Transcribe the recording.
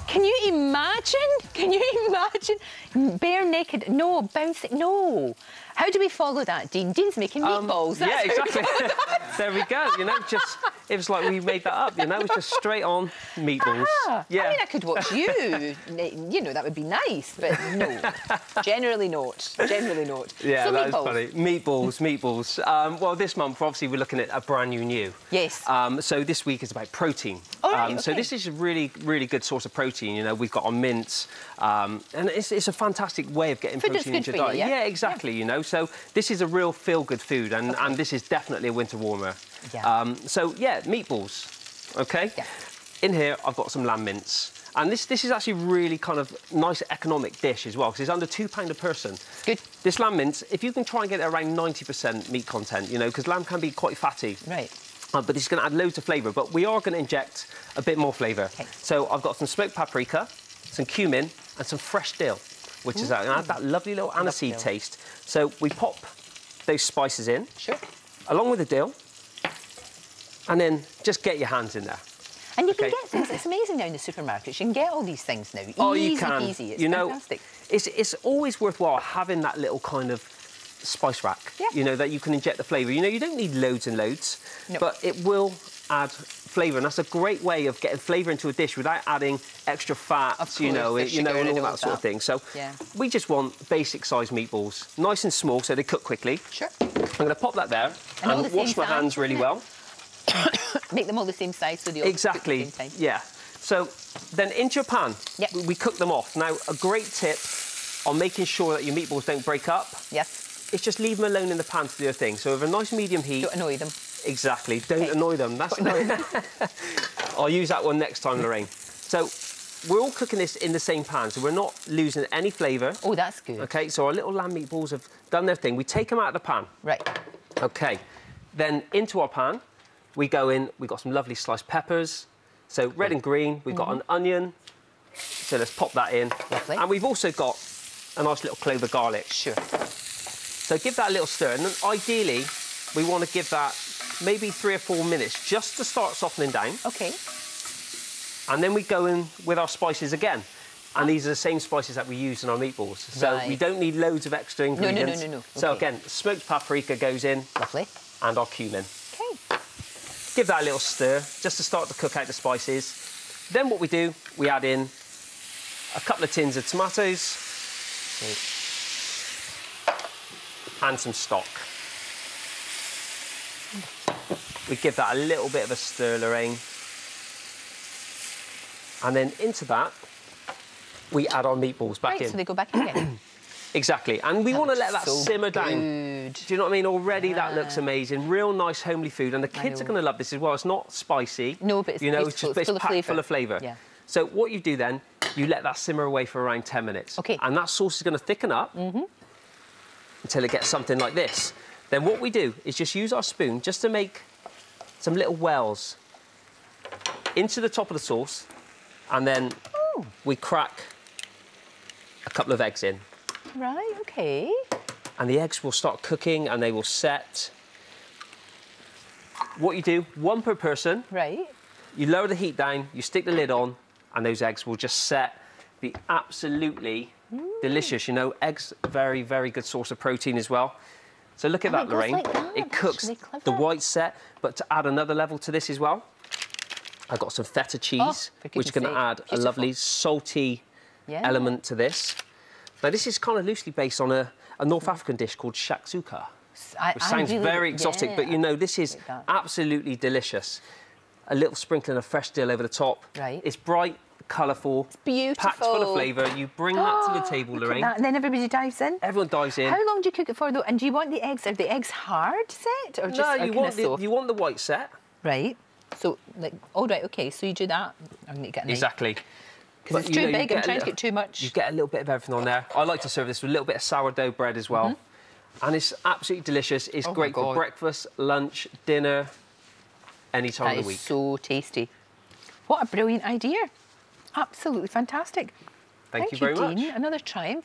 Can you imagine? Can you imagine? Bare naked, no, bouncing, no. How do we follow that, Dean? Dean's making meatballs. Yeah, exactly. There we go, you know, it was like we made that up, you know, it was just straight on meatballs. Yeah. I mean, I could watch you, you know, that would be nice, but no, generally not, generally not. Yeah, so that meatballs. is funny. Meatballs. Well, this month, obviously, we're looking at a brand new. Yes. So this week is about protein. Oh, right, okay. So this is a really, really good source of protein. You know, we've got our mince, and it's a fantastic way of getting protein into your diet. Yeah, exactly, you know. So this is a real feel-good food, and this is definitely a winter warmer. Yeah. So, yeah, meatballs, OK? Yeah. In here, I've got some lamb mince. And this is actually really kind of nice economic dish as well, because it's under £2 a person. Good. This lamb mince, if you can try and get it around 90% meat content, you know, because lamb can be quite fatty. Right. But it's going to add loads of flavour. But we are going to inject a bit more flavour. Okay. So I've got some smoked paprika, some cumin, and some fresh dill, which is going to add that lovely little aniseed taste. So we pop those spices in. Sure. Along with the dill. And then just get your hands in there. And you can get things, it's amazing now in the supermarkets, you can get all these things now. Oh, you can. Easy, it's you know, fantastic. It's always worthwhile having that little kind of spice rack, you know, that you can inject the flavour. You know, you don't need loads and loads, but it will add flavour, and that's a great way of getting flavour into a dish without adding extra fat, course, you know, and all that sort of thing. So yeah. we just want basic-sized meatballs, nice and small, so they cook quickly. Sure. I'm going to pop that there and wash my hands really well. Make them all the same size so they all cook at the same time. Yeah. So then into your pan, we cook them off. Now, a great tip on making sure that your meatballs don't break up is just leave them alone in the pan to do their thing. So with a nice medium heat... Don't annoy them. Exactly. Don't annoy them. That's I'll use that one next time, Lorraine. So we're all cooking this in the same pan, so we're not losing any flavour. Oh, that's good. OK, so our little lamb meatballs have done their thing. We take them out of the pan. Right. OK. Then into our pan, we go in, we've got some lovely sliced peppers. So red and green, we've got an onion. So let's pop that in. Lovely. And we've also got a nice little clove of garlic. Sure. So give that a little stir. And then ideally, we want to give that maybe 3 or 4 minutes just to start softening down. OK. And then we go in with our spices again. And these are the same spices that we use in our meatballs. So we don't need loads of extra ingredients. No. So again, smoked paprika goes in. Lovely. And our cumin. OK. Give that a little stir, just to start to cook out the spices. Then what we do, we add in a couple of tins of tomatoes and some stock. We give that a little bit of a stir, Lorraine. And then into that, we add our meatballs back in. So they go back in again. Exactly, and we want to let that simmer down. Good. Do you know what I mean? Already that looks amazing. Real nice homely food, and the kids are going to love this as well. It's not spicy. No, but it's it's packed full of flavour. Yeah. So what you do then, you let that simmer away for around 10 minutes. OK. And that sauce is going to thicken up until it gets something like this. Then what we do is just use our spoon just to make some little wells into the top of the sauce, and then we crack a couple of eggs in. Right, OK. And the eggs will start cooking and they will set. What you do, 1 per person. Right. You lower the heat down, you stick the lid on, and those eggs will just set. Be absolutely delicious. You know, eggs, very, very good source of protein as well. So look at that, Lorraine. Like that. It cooks the white set, but to add another level to this as well, I've got some feta cheese, which is going to add a lovely salty element to this. Now, this is kind of loosely based on a North African dish called shakshuka, which sounds very exotic, but, you know, this is absolutely delicious. A little sprinkling of fresh dill over the top. Right. It's bright, colourful, it's beautiful, packed full of flavour. You bring that to the table, Lorraine. And then everybody dives in? Everyone dives in. How long do you cook it for, though? And do you want the eggs, are the eggs hard set? Or just no, you want the white set. Right. So, like, all right, OK, so you do that. I'm going to get a knife. Exactly. Because it's too big, I'm trying to get too much. You get a little bit of everything on there. I like to serve this with a little bit of sourdough bread as well. And it's absolutely delicious. It's great for breakfast, lunch, dinner, any time of the week. That is so tasty. What a brilliant idea. Absolutely fantastic. Thank you very much. Dean. Another triumph.